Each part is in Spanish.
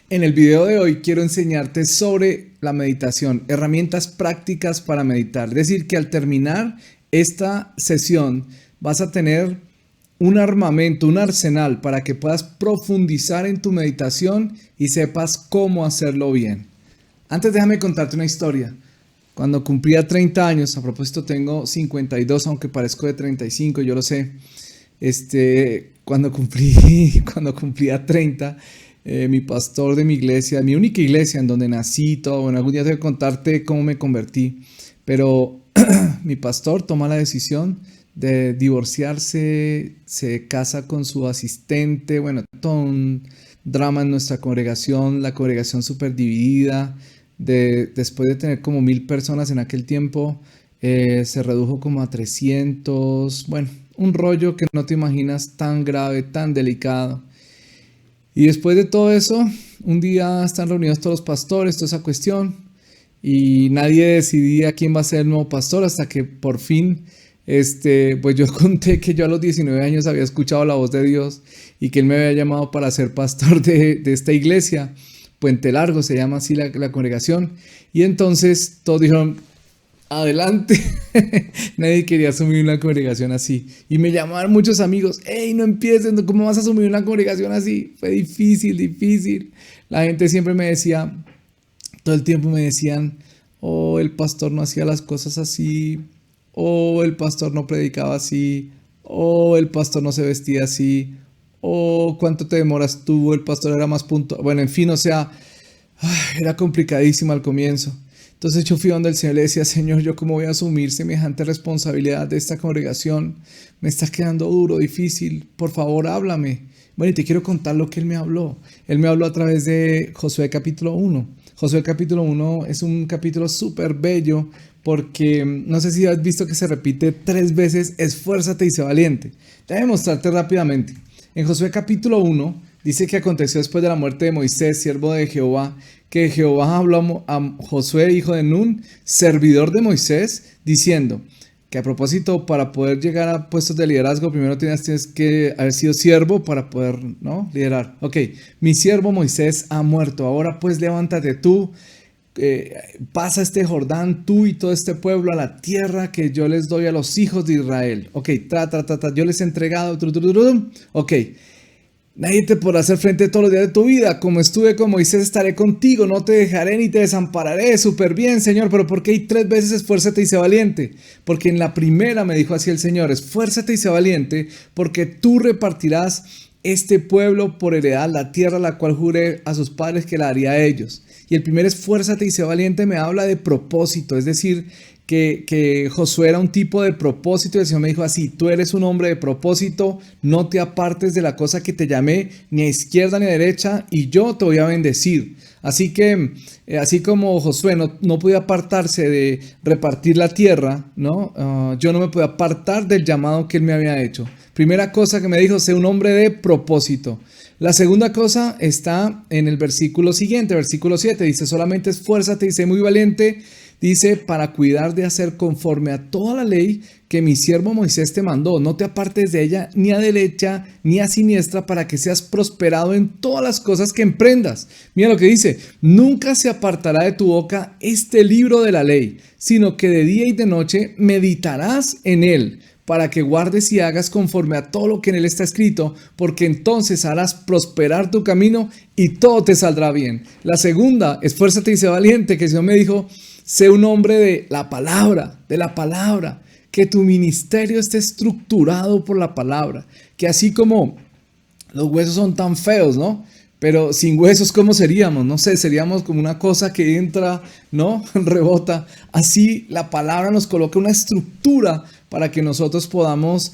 En el video de hoy quiero enseñarte sobre la meditación, herramientas prácticas para meditar. Es decir, que al terminar esta sesión vas a tener un armamento, un arsenal para que puedas profundizar en tu meditación y sepas cómo hacerlo bien. Antes déjame contarte una historia. Cuando cumplía 30 años, a propósito tengo 52, aunque parezco de 35, yo lo sé. Cuando cumplía 30, mi pastor de mi iglesia, mi única iglesia en donde nací, todo, bueno, algún día tengo que contarte cómo me convertí, pero mi pastor toma la decisión de divorciarse, se casa con su asistente, bueno, todo un drama en nuestra congregación, la congregación súper dividida, después de tener como 1000 personas en aquel tiempo, se redujo como a 300, bueno, un rollo que no te imaginas tan grave, tan delicado. Y después de todo eso, un día están reunidos todos los pastores, toda esa cuestión, y nadie decidía quién va a ser el nuevo pastor hasta que por fin, pues yo conté que yo a los 19 años había escuchado la voz de Dios y que Él me había llamado para ser pastor de esta iglesia. Puente Largo se llama así la congregación. Y entonces todos dijeron, adelante. Nadie quería asumir una congregación así. Y me llamaron muchos amigos, hey, no empieces, ¿cómo vas a asumir una congregación así? Fue difícil. La gente siempre me decía, todo el tiempo me decían, oh, el pastor no hacía las cosas así, oh, el pastor no predicaba así, oh, el pastor no se vestía así, oh, ¿cuánto te demoras tú? El pastor era más puntual. Bueno, en fin, o sea, era complicadísimo al comienzo. Entonces yo fui donde el Señor le decía, Señor, ¿yo cómo voy a asumir semejante responsabilidad de esta congregación? Me está quedando duro, difícil. Por favor, háblame. Bueno, y te quiero contar lo que Él me habló. Él me habló a través de Josué capítulo 1. Josué capítulo 1 es un capítulo súper bello porque no sé si has visto que se repite 3 veces, esfuérzate y sé valiente. Déjame mostrarte rápidamente. En Josué capítulo 1 dice que aconteció después de la muerte de Moisés, siervo de Jehová, que Jehová habló a Josué, hijo de Nun, servidor de Moisés, diciendo que a propósito, para poder llegar a puestos de liderazgo, primero tienes que haber sido siervo para poder, ¿no?, liderar. Ok, mi siervo Moisés ha muerto, ahora pues levántate tú, pasa este Jordán, tú y todo este pueblo, a la tierra que yo les doy a los hijos de Israel. Ok, yo les he entregado, ok. Nadie te podrá hacer frente todos los días de tu vida. Como estuve con Moisés, estaré contigo. No te dejaré ni te desampararé. Súper bien, Señor. Pero ¿por qué hay 3 veces esfuérzate y sé valiente? Porque en la primera me dijo así el Señor, esfuérzate y sé valiente, porque tú repartirás este pueblo por heredad, la tierra la cual juré a sus padres que la daría a ellos. Y el primer esfuérzate y sé valiente me habla de propósito, es decir, que Josué era un tipo de propósito y el Señor me dijo así, tú eres un hombre de propósito, no te apartes de la cosa que te llamé ni a izquierda ni a derecha y yo te voy a bendecir. Así que, así como Josué no podía apartarse de repartir la tierra, ¿no? Yo no me podía apartar del llamado que Él me había hecho. Primera cosa que me dijo, sé un hombre de propósito. La segunda cosa está en el versículo siguiente, versículo 7, dice, solamente esfuérzate y sé muy valiente, dice, para cuidar de hacer conforme a toda la ley que mi siervo Moisés te mandó. No te apartes de ella ni a derecha ni a siniestra para que seas prosperado en todas las cosas que emprendas. Mira lo que dice, nunca se apartará de tu boca este libro de la ley, sino que de día y de noche meditarás en él, para que guardes y hagas conforme a todo lo que en él está escrito, porque entonces harás prosperar tu camino y todo te saldrá bien. La segunda, esfuérzate y sé valiente, que el Señor me dijo, sé un hombre de la palabra, que tu ministerio esté estructurado por la palabra, que así como los huesos son tan feos, ¿no? Pero sin huesos, ¿cómo seríamos? No sé, seríamos como una cosa que entra, ¿no? Rebota. Así la palabra nos coloca una estructura para que nosotros podamos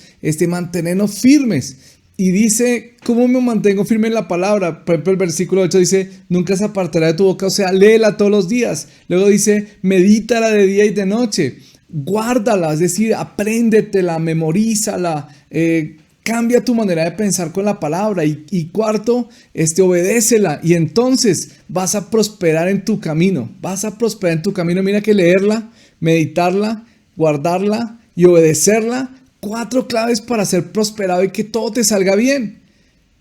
mantenernos firmes. Y dice, ¿cómo me mantengo firme en la palabra? Por ejemplo, el versículo 8 dice, nunca se apartará de tu boca, o sea, léela todos los días. Luego dice, medítala de día y de noche. Guárdala, es decir, apréndetela, memorízala, cambia tu manera de pensar con la palabra y cuarto, obedécela y entonces vas a prosperar en tu camino. Mira que leerla, meditarla, guardarla y obedecerla. 4 claves para ser prosperado y que todo te salga bien.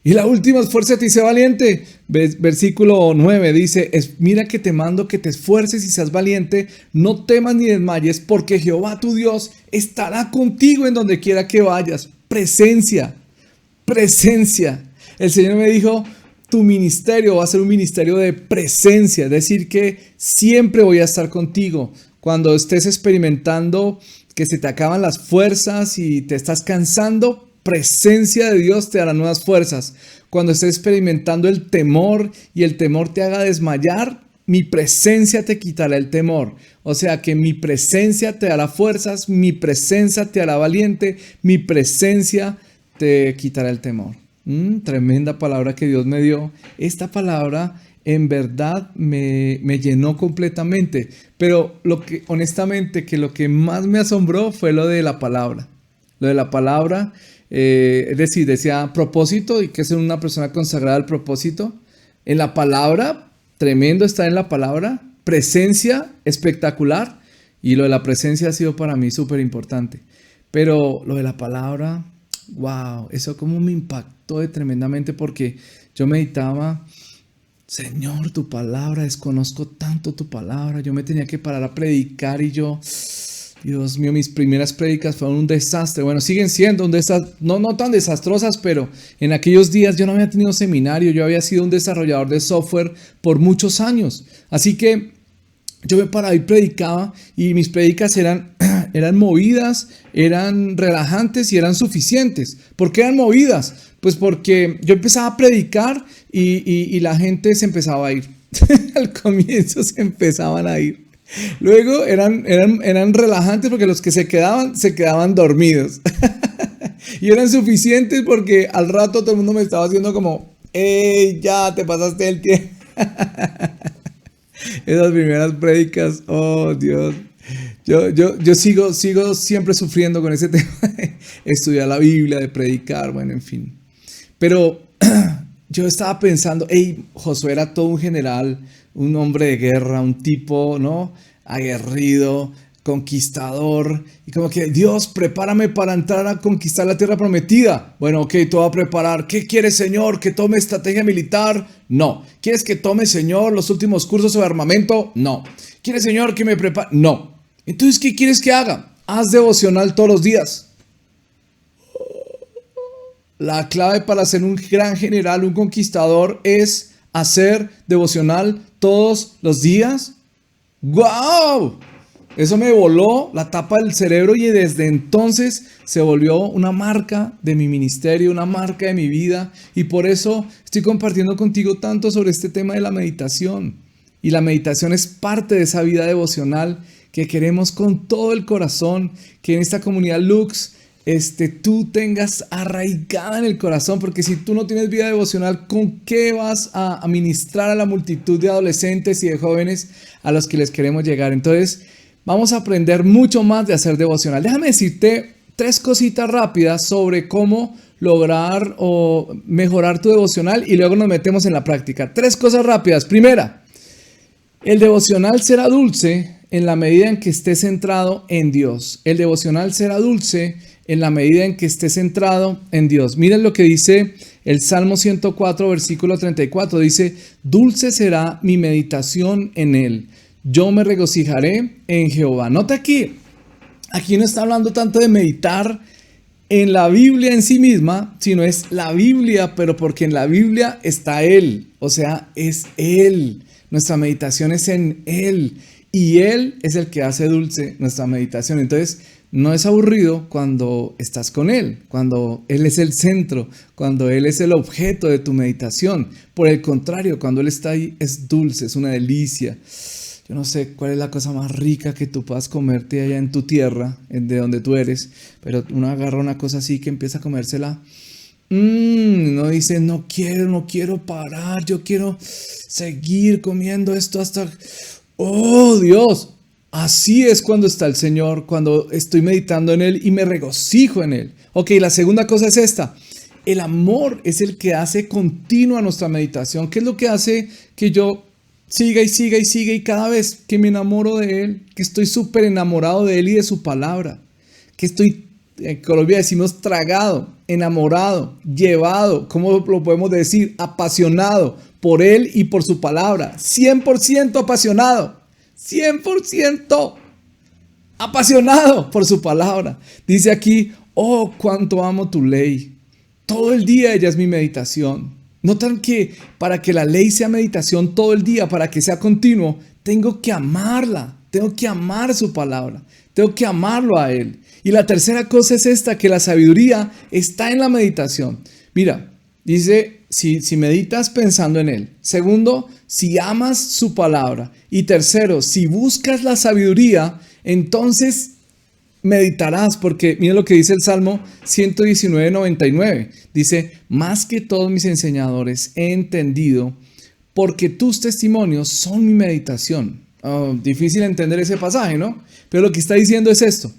Y la última, esfuérzate y sé valiente. Versículo 9 dice, mira que te mando que te esfuerces y seas valiente, no temas ni desmayes, porque Jehová tu Dios estará contigo en donde quiera que vayas. Presencia, presencia. El Señor me dijo, tu ministerio va a ser un ministerio de presencia, es decir, que siempre voy a estar contigo. Cuando estés experimentando que se te acaban las fuerzas y te estás cansando, presencia de Dios te dará nuevas fuerzas. Cuando estés experimentando el temor y el temor te haga desmayar, mi presencia te quitará el temor. O sea que mi presencia te dará fuerzas, mi presencia te hará valiente, mi presencia te quitará el temor. Tremenda palabra que Dios me dio. Esta palabra en verdad me llenó completamente. Pero honestamente, lo que más me asombró fue lo de la palabra. Lo de la palabra, es decir, decía propósito y que ser una persona consagrada al propósito. En la palabra, tremendo está en la palabra. Presencia, espectacular. Y lo de la presencia ha sido para mí súper importante. Pero lo de la palabra, wow, eso como me impactó tremendamente porque yo meditaba, Señor, tu palabra, desconozco tanto tu palabra. Yo me tenía que parar a predicar y yo, Dios mío, mis primeras prédicas fueron un desastre. Bueno, siguen siendo un desastre, no tan desastrosas, pero en aquellos días yo no había tenido seminario, yo había sido un desarrollador de software por muchos años. Así que yo me paraba y predicaba y mis prédicas eran movidas, eran relajantes y eran suficientes. ¿Por qué eran movidas? Pues porque yo empezaba a predicar y la gente se empezaba a ir. Al comienzo se empezaban a ir. Luego eran relajantes porque los que se quedaban dormidos. Y eran suficientes porque al rato todo el mundo me estaba haciendo como, ¡ey, ya te pasaste el tiempo! Esas primeras prédicas, oh Dios. Yo sigo siempre sufriendo con ese tema de estudiar la Biblia, de predicar, bueno, en fin. Pero yo estaba pensando, Josué era todo un general, un hombre de guerra, un tipo, ¿no? Aguerrido, conquistador. Y como que, Dios, prepárame para entrar a conquistar la tierra prometida. Bueno, ok, te voy a preparar. ¿Qué quieres, Señor? ¿Que tome estrategia militar? No. ¿Quieres que tome, Señor, los últimos cursos sobre armamento? No. ¿Quieres, Señor, que me prepare? No. Entonces, ¿qué quieres que haga? Haz devocional todos los días. La clave para ser un gran general, un conquistador, es hacer devocional todos los días. ¡Guau! Eso me voló la tapa del cerebro y desde entonces se volvió una marca de mi ministerio, una marca de mi vida. Y por eso estoy compartiendo contigo tanto sobre este tema de la meditación. Y la meditación es parte de esa vida devocional que queremos con todo el corazón, que en esta comunidad Lux tú tengas arraigada en el corazón, porque si tú no tienes vida devocional, ¿con qué vas a ministrar a la multitud de adolescentes y de jóvenes a los que les queremos llegar? Entonces, vamos a aprender mucho más de hacer devocional. Déjame decirte 3 cositas rápidas sobre cómo lograr o mejorar tu devocional y luego nos metemos en la práctica. 3 cosas rápidas. Primera, el devocional será dulce en la medida en que esté centrado en Dios. El devocional será dulce en la medida en que esté centrado en Dios. Miren lo que dice el Salmo 104, versículo 34. Dice, dulce será mi meditación en él. Yo me regocijaré en Jehová. Nota aquí no está hablando tanto de meditar en la Biblia en sí misma, sino es la Biblia, pero porque en la Biblia está Él. O sea, es Él. Nuestra meditación es en Él. Y Él es el que hace dulce nuestra meditación. Entonces, no es aburrido cuando estás con Él, cuando Él es el centro, cuando Él es el objeto de tu meditación. Por el contrario, cuando Él está ahí, es dulce, es una delicia. Yo no sé cuál es la cosa más rica que tú puedas comerte allá en tu tierra, de donde tú eres, pero uno agarra una cosa así que empieza a comérsela. No dice, no quiero parar, yo quiero seguir comiendo esto hasta... ¡Oh, Dios! Así es cuando está el Señor, cuando estoy meditando en Él y me regocijo en Él. Ok, la segunda cosa es esta. El amor es el que hace continua nuestra meditación. ¿Qué es lo que hace que yo siga y cada vez que me enamoro de Él, que estoy súper enamorado de Él y de su palabra, que estoy en Colombia decimos tragado, enamorado, llevado, ¿cómo lo podemos decir? Apasionado por Él y por su palabra. 100% apasionado, 100% apasionado por su palabra. Dice aquí, oh, cuánto amo tu ley. Todo el día ella es mi meditación. Notan que para que la ley sea meditación todo el día, para que sea continuo, tengo que amarla, tengo que amar su palabra, tengo que amarlo a Él. Y la tercera cosa es esta, que la sabiduría está en la meditación. Mira, dice, si meditas pensando en Él. Segundo, si amas su palabra. Y tercero, si buscas la sabiduría, entonces meditarás, porque mira lo que dice el Salmo 119:99. Dice, más que todos mis enseñadores he entendido, porque tus testimonios son mi meditación. Oh, difícil entender ese pasaje, ¿no? Pero lo que está diciendo es esto.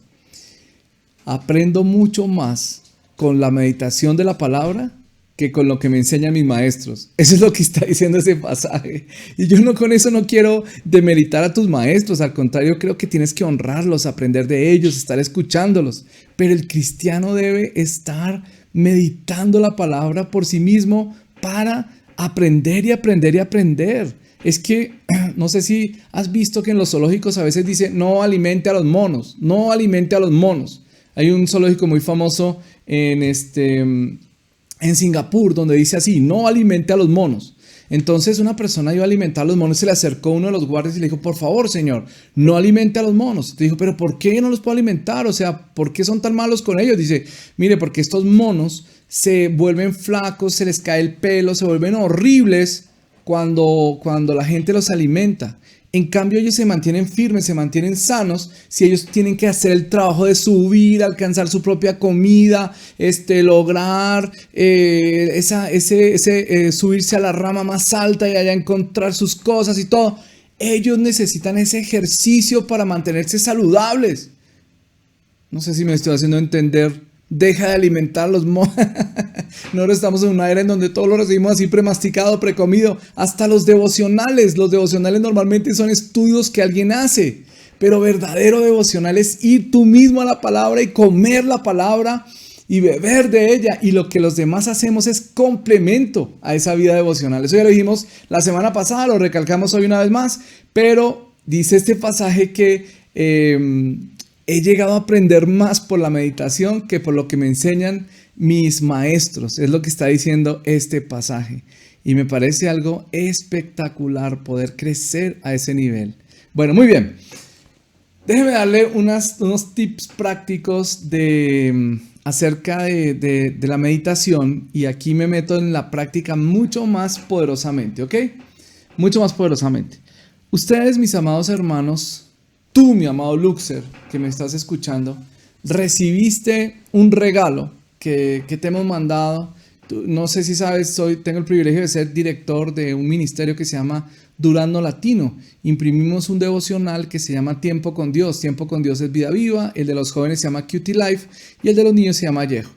Aprendo mucho más con la meditación de la palabra que con lo que me enseñan mis maestros. Eso es lo que está diciendo ese pasaje. Y yo no con eso no quiero demeritar a tus maestros. Al contrario, creo que tienes que honrarlos, aprender de ellos, estar escuchándolos. Pero el cristiano debe estar meditando la palabra por sí mismo para aprender y aprender y aprender. Es que, no sé si has visto que en los zoológicos a veces dice, no alimente a los monos, no alimente a los monos. Hay un zoológico muy famoso en Singapur donde dice así, no alimente a los monos. Entonces una persona iba a alimentar a los monos, se le acercó uno de los guardias y le dijo, por favor señor, no alimente a los monos. Te dijo, pero ¿por qué no los puedo alimentar? O sea, ¿por qué son tan malos con ellos? Dice, mire, porque estos monos se vuelven flacos, se les cae el pelo, se vuelven horribles cuando la gente los alimenta. En cambio, ellos se mantienen firmes, se mantienen sanos si ellos tienen que hacer el trabajo de su vida, alcanzar su propia comida, lograr subirse a la rama más alta y allá encontrar sus cosas y todo. Ellos necesitan ese ejercicio para mantenerse saludables. No sé si me estoy haciendo entender. Deja de alimentar los monos. Nosotros estamos en una era en donde todo lo recibimos así premasticado, precomido. Hasta los devocionales. Los devocionales normalmente son estudios que alguien hace. Pero verdadero devocional es ir tú mismo a la palabra y comer la palabra y beber de ella. Y lo que los demás hacemos es complemento a esa vida devocional. Eso ya lo dijimos la semana pasada, lo recalcamos hoy una vez más. Pero dice este pasaje que he llegado a aprender más por la meditación que por lo que me enseñan mis maestros. Es lo que está diciendo este pasaje. Y me parece algo espectacular poder crecer a ese nivel. Bueno, muy bien. Déjeme darle unos tips prácticos acerca de la meditación. Y aquí me meto en la práctica mucho más poderosamente, ¿ok? Mucho más poderosamente. Ustedes, mis amados hermanos, tú, mi amado Luxer, que me estás escuchando, recibiste un regalo que te hemos mandado. No sé si sabes, tengo el privilegio de ser director de un ministerio que se llama Durando Latino. Imprimimos un devocional que se llama Tiempo con Dios. Tiempo con Dios es vida viva. El de los jóvenes se llama Cutie Life y el de los niños se llama Yejo.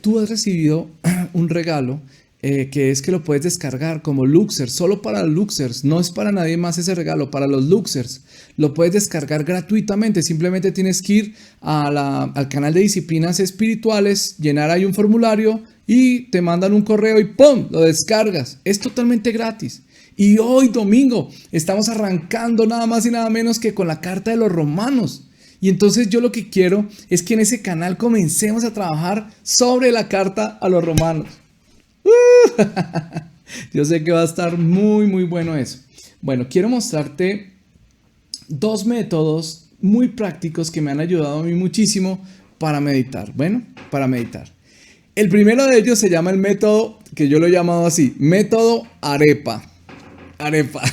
Tú has recibido un regalo que es que lo puedes descargar como Luxer, solo para Luxers, no es para nadie más ese regalo, para los Luxers. Lo puedes descargar gratuitamente, simplemente tienes que ir al canal de disciplinas espirituales, llenar ahí un formulario y te mandan un correo y ¡pum! Lo descargas. Es totalmente gratis. Y hoy domingo estamos arrancando nada más y nada menos que con la carta de los Romanos. Y entonces yo lo que quiero es que en ese canal comencemos a trabajar sobre la carta a los Romanos. Yo sé que va a estar muy muy bueno eso. Bueno, quiero mostrarte dos métodos muy prácticos que me han ayudado a mí muchísimo para meditar. Bueno, para meditar. El primero de ellos se llama el método, que yo lo he llamado así, método arepa. Arepa.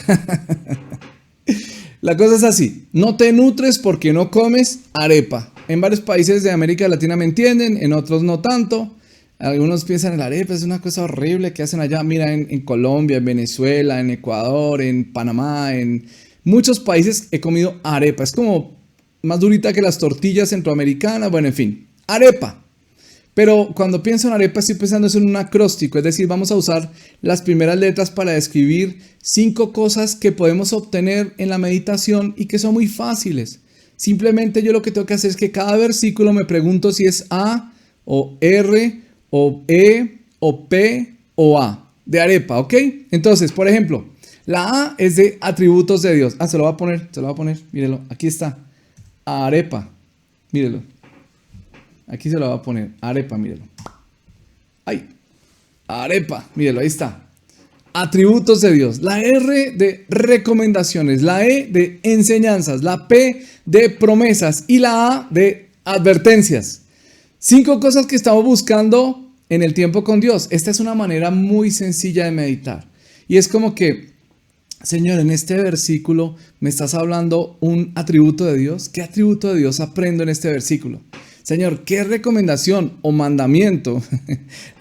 La cosa es así, no te nutres porque no comes arepa. En varios países de América Latina me entienden, en otros no tanto. Algunos piensan en la arepa, es una cosa horrible que hacen allá. Mira, en Colombia, en Venezuela, en Ecuador, en Panamá, en muchos países he comido arepa. Es como más durita que las tortillas centroamericanas. Bueno, en fin, arepa. Pero cuando pienso en arepa estoy pensando en un acróstico. Es decir, vamos a usar las primeras letras para describir 5 cosas que podemos obtener en la meditación y que son muy fáciles. Simplemente yo lo que tengo que hacer es que cada versículo me pregunto si es A o R o E o P o A, de arepa, ¿ok? Entonces, por ejemplo, la A es de atributos de Dios. Se lo voy a poner, mírelo, aquí está, arepa, mírelo. Aquí se lo voy a poner, arepa, mírelo. ¡Ay! Arepa, mírelo, ahí está. Atributos de Dios. La R de recomendaciones, la E de enseñanzas, la P de promesas y la A de advertencias. 5 cosas que estamos buscando en el tiempo con Dios. Esta es una manera muy sencilla de meditar. Y es como que, Señor, en este versículo me estás hablando un atributo de Dios. ¿Qué atributo de Dios aprendo en este versículo? Señor, ¿qué recomendación o mandamiento?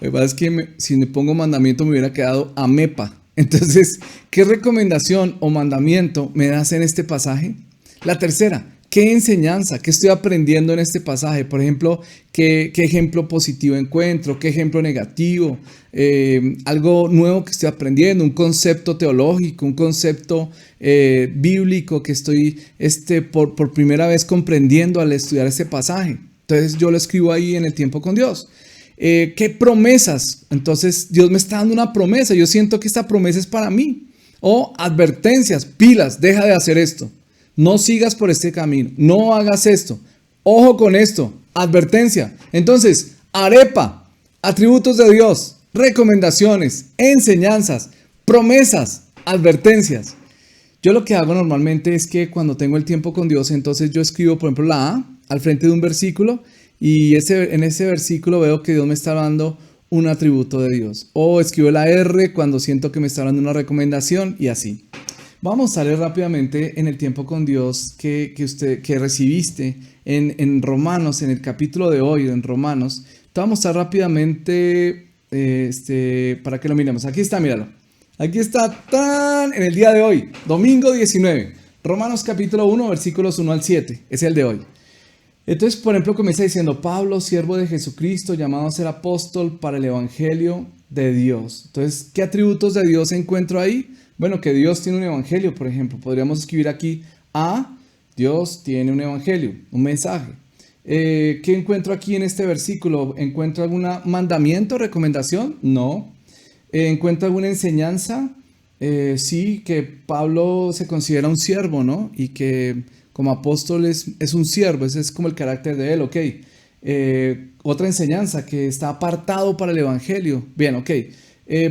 Lo que pasa es que si me pongo mandamiento me hubiera quedado amepa. Entonces, ¿qué recomendación o mandamiento me das en este pasaje? La tercera, ¿qué enseñanza? ¿Qué estoy aprendiendo en este pasaje? Por ejemplo, ¿qué ejemplo positivo encuentro? ¿Qué ejemplo negativo? Algo nuevo que estoy aprendiendo, un concepto teológico, un concepto bíblico que estoy por primera vez comprendiendo al estudiar este pasaje. Entonces yo lo escribo ahí en el tiempo con Dios. ¿Qué promesas? Entonces Dios me está dando una promesa. Yo siento que esta promesa es para mí. O advertencias, pilas, deja de hacer esto. No sigas por este camino. No hagas esto. Ojo con esto. Advertencia. Entonces, arepa, atributos de Dios, recomendaciones, enseñanzas, promesas, advertencias. Yo lo que hago normalmente es que cuando tengo el tiempo con Dios, entonces yo escribo, por ejemplo, la A al frente de un versículo y en ese versículo veo que Dios me está dando un atributo de Dios. O escribo la R cuando siento que me está dando una recomendación y así. Vamos a leer rápidamente en el tiempo con Dios que recibiste en Romanos, en el capítulo de hoy, en Romanos. Te voy a mostrar rápidamente para que lo miremos. Aquí está, míralo. Aquí está en el día de hoy, domingo 19. Romanos capítulo 1, versículos 1 al 7. Es el de hoy. Entonces, por ejemplo, comienza diciendo, Pablo, siervo de Jesucristo, llamado a ser apóstol para el evangelio de Dios. Entonces, ¿qué atributos de Dios encuentro ahí? Bueno, que Dios tiene un evangelio, por ejemplo. Podríamos escribir aquí, Dios tiene un evangelio, un mensaje. ¿Qué encuentro aquí en este versículo? ¿Encuentro algún mandamiento, recomendación? No. ¿Encuentro alguna enseñanza? Sí, que Pablo se considera un siervo, ¿no? Y que como apóstol es un siervo, ese es como el carácter de él, ok. Otra enseñanza, que está apartado para el evangelio. Bien, ok.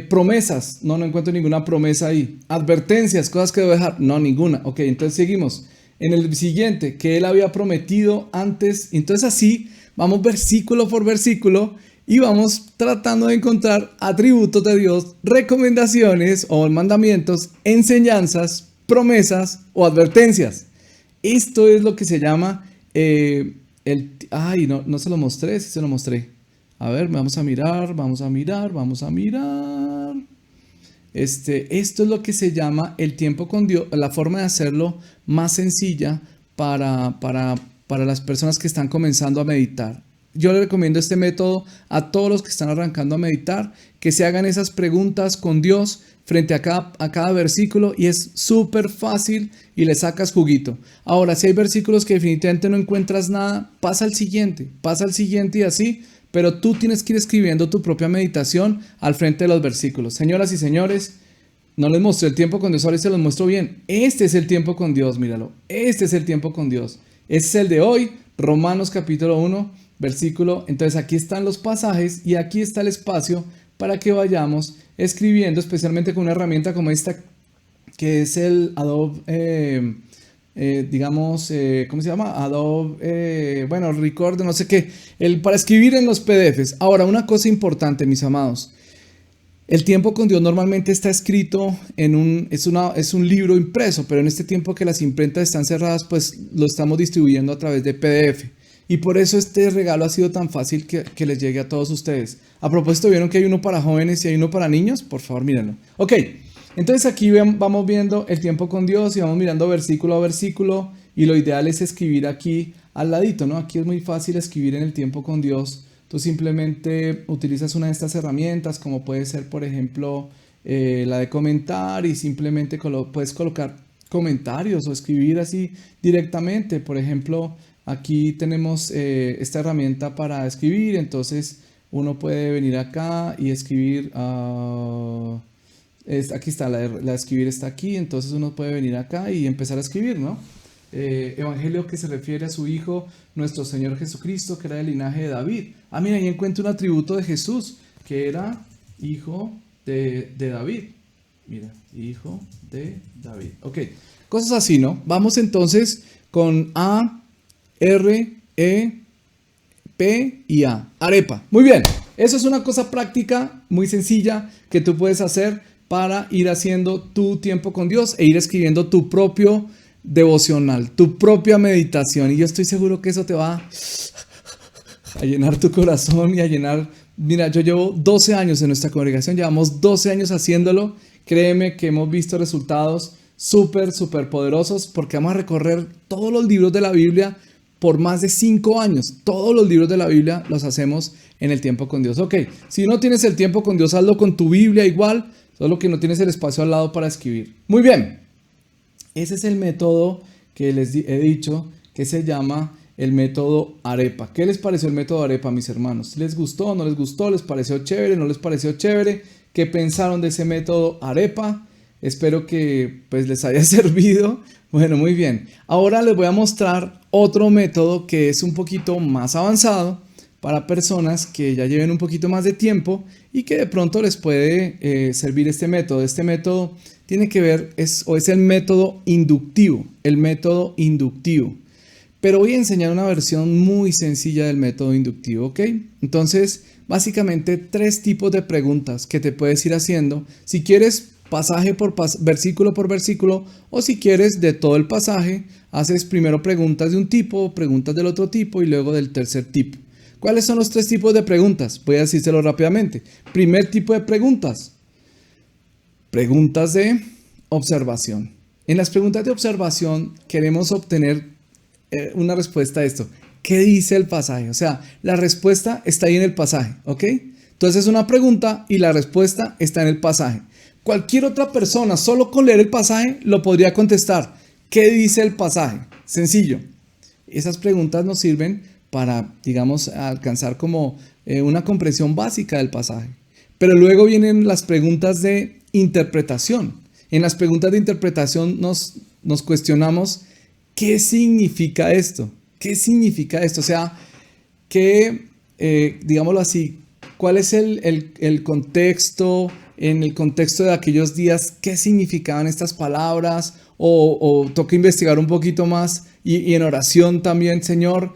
Promesas, no encuentro ninguna promesa ahí. Advertencias, cosas que debo dejar, no, ninguna. Ok, entonces seguimos. En el siguiente, que él había prometido antes. Entonces así, vamos versículo por versículo y vamos tratando de encontrar atributos de Dios, recomendaciones o mandamientos, enseñanzas, promesas o advertencias. Esto es lo que se llama no se lo mostré, sí se lo mostré. A ver, vamos a mirar. Esto es lo que se llama el tiempo con Dios, la forma de hacerlo más sencilla para las personas que están comenzando a meditar. Yo le recomiendo este método a todos los que están arrancando a meditar, que se hagan esas preguntas con Dios frente a cada versículo y es súper fácil y le sacas juguito. Ahora, si hay versículos que definitivamente no encuentras nada, pasa al siguiente y así, pero tú tienes que ir escribiendo tu propia meditación al frente de los versículos. Señoras y señores, no les mostré el tiempo con Dios, ahora se los muestro bien. Este es el tiempo con Dios, míralo. Este es el tiempo con Dios. Este es el de hoy, Romanos capítulo 1, versículo. Entonces aquí están los pasajes y aquí está el espacio para que vayamos escribiendo, especialmente con una herramienta como esta, que es el Adobe, ¿cómo se llama? Adobe, Record, no sé qué, para escribir en los PDFs. Ahora, una cosa importante, mis amados. El tiempo con Dios normalmente está escrito es un libro impreso, pero en este tiempo que las imprentas están cerradas, pues lo estamos distribuyendo a través de PDF. Y por eso este regalo ha sido tan fácil que les llegue a todos ustedes. A propósito, ¿vieron que hay uno para jóvenes y hay uno para niños? Por favor, mírenlo. Ok, entonces aquí vamos viendo el tiempo con Dios y vamos mirando versículo a versículo. Y lo ideal es escribir aquí al ladito, ¿no? Aquí es muy fácil escribir en el tiempo con Dios. Tú simplemente utilizas una de estas herramientas, como puede ser, por ejemplo, la de comentar, y simplemente puedes colocar comentarios o escribir así directamente. Por ejemplo, aquí tenemos esta herramienta para escribir, entonces uno puede venir acá y escribir, aquí está, la escribir está aquí, entonces uno puede venir acá y empezar a escribir, ¿no? Evangelio que se refiere a su Hijo, nuestro Señor Jesucristo, que era del linaje de David. Ah, mira, ahí encuentro un atributo de Jesús, que era hijo de David. Mira, hijo de David. Ok, cosas así, ¿no? Vamos entonces con A, R, E, P y A. Arepa. Muy bien. Eso es una cosa práctica, muy sencilla, que tú puedes hacer para ir haciendo tu tiempo con Dios e ir escribiendo tu propio devocional, tu propia meditación. Y yo estoy seguro que eso te va a llenar tu corazón y a llenar... Mira, yo llevo 12 años en nuestra congregación, llevamos 12 años haciéndolo. Créeme que hemos visto resultados súper poderosos porque vamos a recorrer todos los libros de la Biblia por más de 5 años. Todos los libros de la Biblia los hacemos en el tiempo con Dios. Ok, si no tienes el tiempo con Dios, hazlo con tu Biblia igual, solo que no tienes el espacio al lado para escribir. Muy bien, ese es el método que les he dicho que se llama el método Arepa. ¿Qué les pareció el método Arepa, mis hermanos? ¿Les gustó? ¿No les gustó? ¿Les pareció chévere? ¿No les pareció chévere? ¿Qué pensaron de ese método Arepa? Espero que pues les haya servido. Bueno, muy bien. Ahora les voy a mostrar otro método que es un poquito más avanzado para personas que ya lleven un poquito más de tiempo y que de pronto les puede servir este método. Este método tiene que ver, es el método inductivo. El método inductivo. Pero voy a enseñar una versión muy sencilla del método inductivo, ¿ok? Entonces, básicamente 3 tipos de preguntas que te puedes ir haciendo. Si quieres pasaje por versículo por versículo, o si quieres de todo el pasaje, haces primero preguntas de un tipo, preguntas del otro tipo y luego del tercer tipo. ¿Cuáles son los 3 tipos de preguntas? Voy a decírselo rápidamente. Primer tipo de preguntas. Preguntas de observación. En las preguntas de observación queremos obtener una respuesta a esto. ¿Qué dice el pasaje? O sea, la respuesta está ahí en el pasaje, ¿ok? Entonces es una pregunta y la respuesta está en el pasaje. Cualquier otra persona, solo con leer el pasaje, lo podría contestar. ¿Qué dice el pasaje? Sencillo. Esas preguntas nos sirven para, digamos, alcanzar como una comprensión básica del pasaje. Pero luego vienen las preguntas de interpretación. En las preguntas de interpretación nos cuestionamos ¿qué significa esto? ¿Qué significa esto? O sea, digámoslo así, ¿cuál es el contexto? En el contexto de aquellos días, ¿qué significaban estas palabras? O toca investigar un poquito más y en oración también, Señor,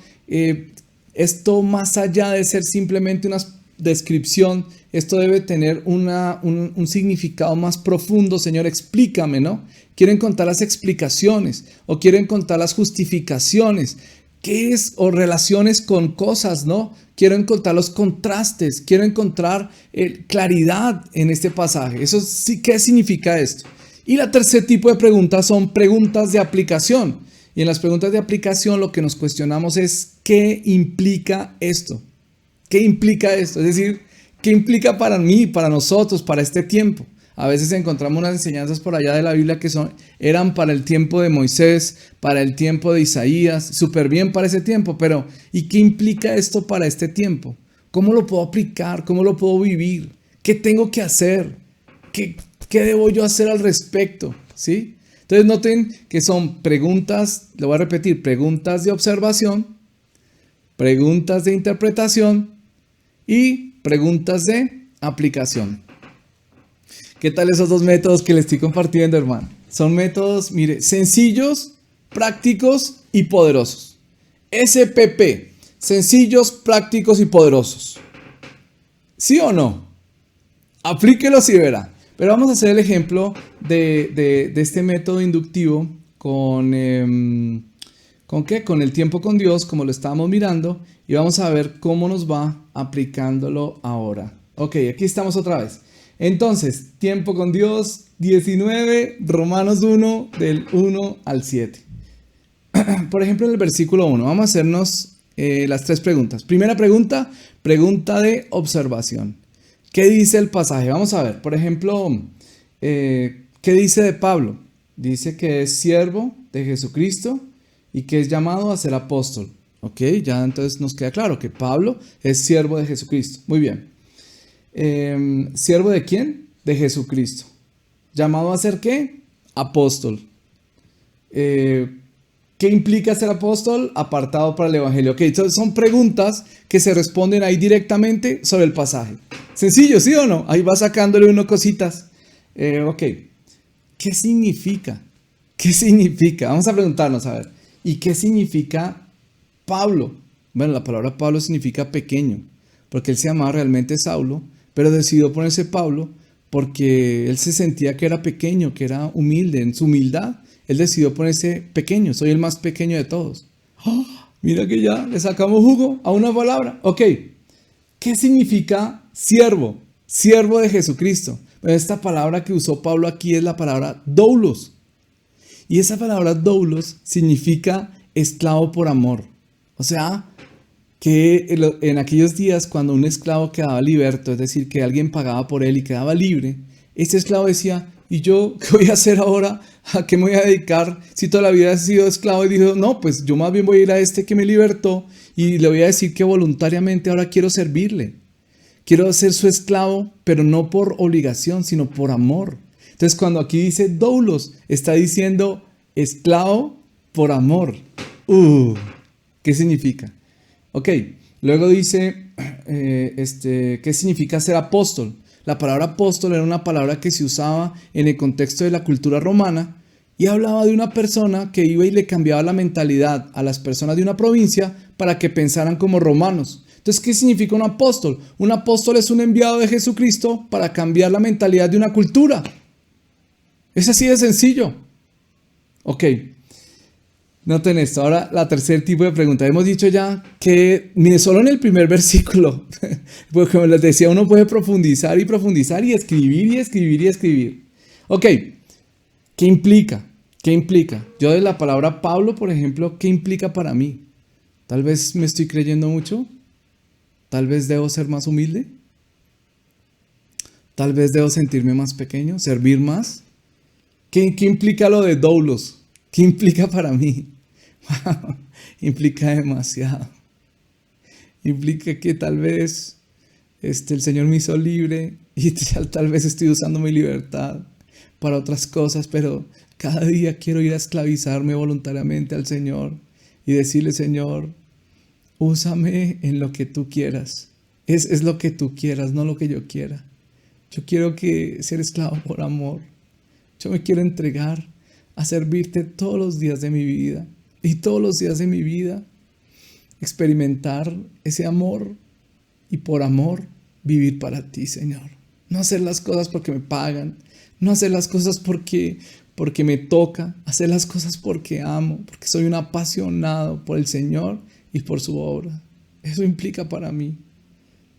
esto más allá de ser simplemente una descripción, esto debe tener un significado más profundo, Señor, explícame, ¿no? Quiero encontrar las explicaciones o quiero encontrar las justificaciones. ¿Qué es? O relaciones con cosas, ¿no? Quiero encontrar los contrastes, quiero encontrar claridad en este pasaje. Eso sí, ¿qué significa esto? Y la tercer tipo de preguntas son preguntas de aplicación. Y en las preguntas de aplicación lo que nos cuestionamos es ¿qué implica esto? ¿Qué implica esto? Es decir, ¿qué implica para mí, para nosotros, para este tiempo? A veces encontramos unas enseñanzas por allá de la Biblia que eran para el tiempo de Moisés, para el tiempo de Isaías, súper bien para ese tiempo, pero ¿y qué implica esto para este tiempo? ¿Cómo lo puedo aplicar? ¿Cómo lo puedo vivir? ¿Qué tengo que hacer? ¿Qué debo yo hacer al respecto? ¿Sí? Entonces noten que son preguntas, le voy a repetir, preguntas de observación, preguntas de interpretación y preguntas de aplicación. ¿Qué tal esos 2 métodos que les estoy compartiendo, hermano? Son métodos, mire, sencillos, prácticos y poderosos. SPP, sencillos, prácticos y poderosos. ¿Sí o no? Aplíquelos y verá. Pero vamos a hacer el ejemplo de este método inductivo ¿con qué? Con el tiempo con Dios, como lo estábamos mirando, y vamos a ver cómo nos va aplicándolo ahora. Ok, aquí estamos otra vez. Entonces, tiempo con Dios, 19, Romanos 1, del 1 al 7. Por ejemplo, en el versículo 1, vamos a hacernos las 3 preguntas. Primera pregunta, pregunta de observación. ¿Qué dice el pasaje? Vamos a ver, por ejemplo, ¿qué dice de Pablo? Dice que es siervo de Jesucristo y que es llamado a ser apóstol. Ok, ya entonces nos queda claro que Pablo es siervo de Jesucristo. Muy bien. ¿Siervo de quién? De Jesucristo. ¿Llamado a ser qué? Apóstol. ¿Qué implica ser apóstol? Apartado para el evangelio. Ok, entonces son preguntas que se responden ahí directamente sobre el pasaje. Sencillo, ¿sí o no? Ahí va sacándole uno cositas. Ok, ¿qué significa? ¿Qué significa? Vamos a preguntarnos, a ver. ¿Y qué significa Pablo? Bueno, la palabra Pablo significa pequeño, porque él se llamaba realmente Saulo, pero decidió ponerse Pablo porque él se sentía que era pequeño, que era humilde. En su humildad, él decidió ponerse pequeño. Soy el más pequeño de todos. ¡Oh! Mira que ya le sacamos jugo a una palabra. Ok, ¿qué significa siervo? Siervo de Jesucristo. Esta palabra que usó Pablo aquí es la palabra doulos. Y esa palabra doulos significa esclavo por amor. O sea, que en aquellos días cuando un esclavo quedaba liberto, es decir, que alguien pagaba por él y quedaba libre, este esclavo decía, ¿y yo qué voy a hacer ahora? ¿A qué me voy a dedicar si toda la vida he sido esclavo? Y dijo, no, pues yo más bien voy a ir a este que me libertó y le voy a decir que voluntariamente ahora quiero servirle. Quiero ser su esclavo, pero no por obligación, sino por amor. Entonces cuando aquí dice doulos, está diciendo esclavo por amor. ¿Qué significa? Ok, luego dice, ¿qué significa ser apóstol? La palabra apóstol era una palabra que se usaba en el contexto de la cultura romana y hablaba de una persona que iba y le cambiaba la mentalidad a las personas de una provincia para que pensaran como romanos. Entonces, ¿qué significa un apóstol? Un apóstol es un enviado de Jesucristo para cambiar la mentalidad de una cultura. Es así de sencillo. Ok. Noten esto, ahora la tercer tipo de pregunta. Hemos dicho ya que, mire, solo en el primer versículo, porque como les decía, uno puede profundizar y profundizar y escribir y escribir y escribir. Ok, ¿qué implica? ¿Qué implica? Yo de la palabra Pablo, por ejemplo, ¿qué implica para mí? Tal vez me estoy creyendo mucho, tal vez debo ser más humilde, tal vez debo sentirme más pequeño, servir más. ¿Qué implica lo de doulos? ¿Qué implica para mí? Implica demasiado. Implica que tal vez el Señor me hizo libre y tal vez estoy usando mi libertad para otras cosas, pero cada día quiero ir a esclavizarme voluntariamente al Señor y decirle, Señor, úsame en lo que tú quieras. Es lo que tú quieras, no lo que yo quiera. Yo quiero ser esclavo por amor. Yo me quiero entregar a servirte todos los días de mi vida. Y todos los días de mi vida experimentar ese amor y por amor vivir para ti, Señor. No hacer las cosas porque me pagan, no hacer las cosas porque me toca, hacer las cosas porque amo, porque soy un apasionado por el Señor y por su obra. Eso implica para mí.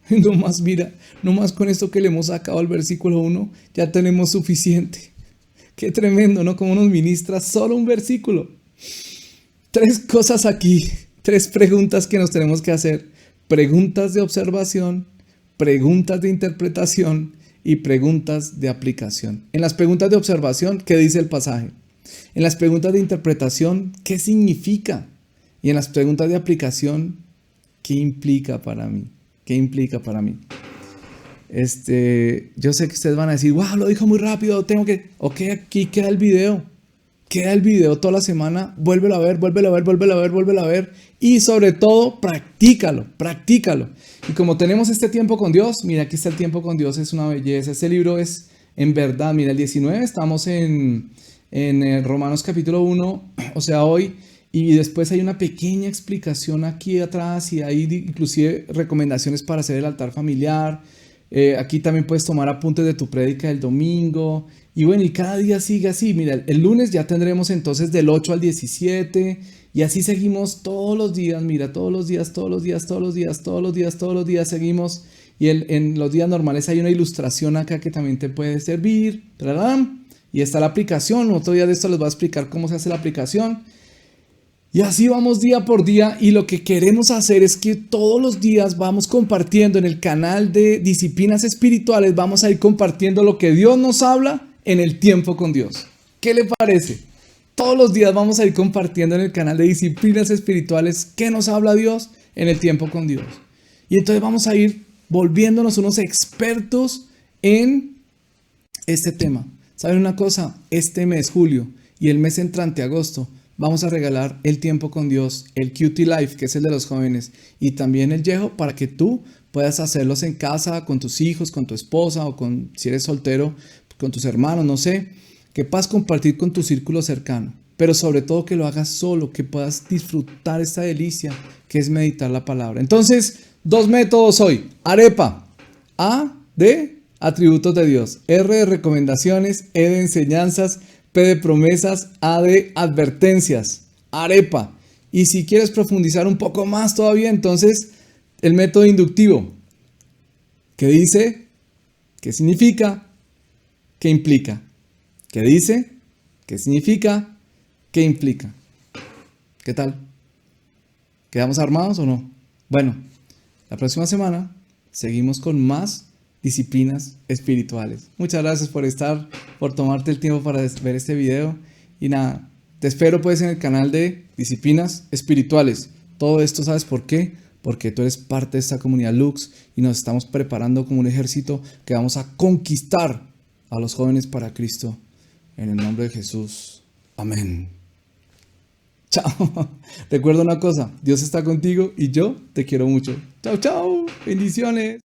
No más, mira, no más con esto que le hemos sacado al versículo 1, ya tenemos suficiente. Qué tremendo, ¿no? Como nos ministra solo un versículo. 3 cosas aquí, 3 preguntas que nos tenemos que hacer. Preguntas de observación, preguntas de interpretación y preguntas de aplicación. En las preguntas de observación, ¿qué dice el pasaje? En las preguntas de interpretación, ¿qué significa? Y en las preguntas de aplicación, ¿qué implica para mí? ¿Qué implica para mí? Yo sé que ustedes van a decir, wow, lo dijo muy rápido, Ok, aquí queda el video. Queda el video toda la semana, vuélvelo a ver. Y sobre todo, practícalo. Y como tenemos este tiempo con Dios, mira, aquí está el tiempo con Dios, es una belleza. Este libro es, en verdad, mira, el 19, estamos en Romanos capítulo 1, o sea, hoy. Y después hay una pequeña explicación aquí atrás y hay inclusive recomendaciones para hacer el altar familiar. Aquí también puedes tomar apuntes de tu prédica del domingo. Y bueno, y cada día sigue así. Mira, el lunes ya tendremos entonces del 8 al 17. Y así seguimos todos los días. Mira, todos los días seguimos. Y en los días normales hay una ilustración acá que también te puede servir. ¡Tarán! Y está la aplicación. Otro día de esto les voy a explicar cómo se hace la aplicación. Y así vamos día por día y lo que queremos hacer es que todos los días vamos compartiendo en el canal de Disciplinas Espirituales, vamos a ir compartiendo lo que Dios nos habla en el tiempo con Dios. ¿Qué le parece? Todos los días vamos a ir compartiendo en el canal de Disciplinas Espirituales qué nos habla Dios en el tiempo con Dios. Y entonces vamos a ir volviéndonos unos expertos en este tema. ¿Saben una cosa? Este mes, julio, y el mes entrante, agosto, vamos a regalar el tiempo con Dios, el QT Life, que es el de los jóvenes, y también el Yeho, para que tú puedas hacerlos en casa, con tus hijos, con tu esposa, o con, si eres soltero, con tus hermanos, no sé, que puedas compartir con tu círculo cercano, pero sobre todo que lo hagas solo, que puedas disfrutar esta delicia que es meditar la palabra. Entonces, 2 métodos hoy. Arepa. A de atributos de Dios. R de recomendaciones. E de enseñanzas. P de promesas. A de advertencias. Arepa. Y si quieres profundizar un poco más todavía, entonces el método inductivo. ¿Qué dice? ¿Qué significa? ¿Qué implica? ¿Qué dice? ¿Qué significa? ¿Qué implica? ¿Qué tal? ¿Quedamos armados o no? Bueno, la próxima semana seguimos con más disciplinas espirituales. Muchas gracias por tomarte el tiempo para ver este video. Y nada, te espero pues en el canal de Disciplinas Espirituales. Todo esto, ¿sabes por qué? Porque tú eres parte de esta comunidad Lux y nos estamos preparando como un ejército que vamos a conquistar a los jóvenes para Cristo. En el nombre de Jesús. Amén. Chao. Recuerda una cosa, Dios está contigo y yo te quiero mucho. Chao, chao. Bendiciones.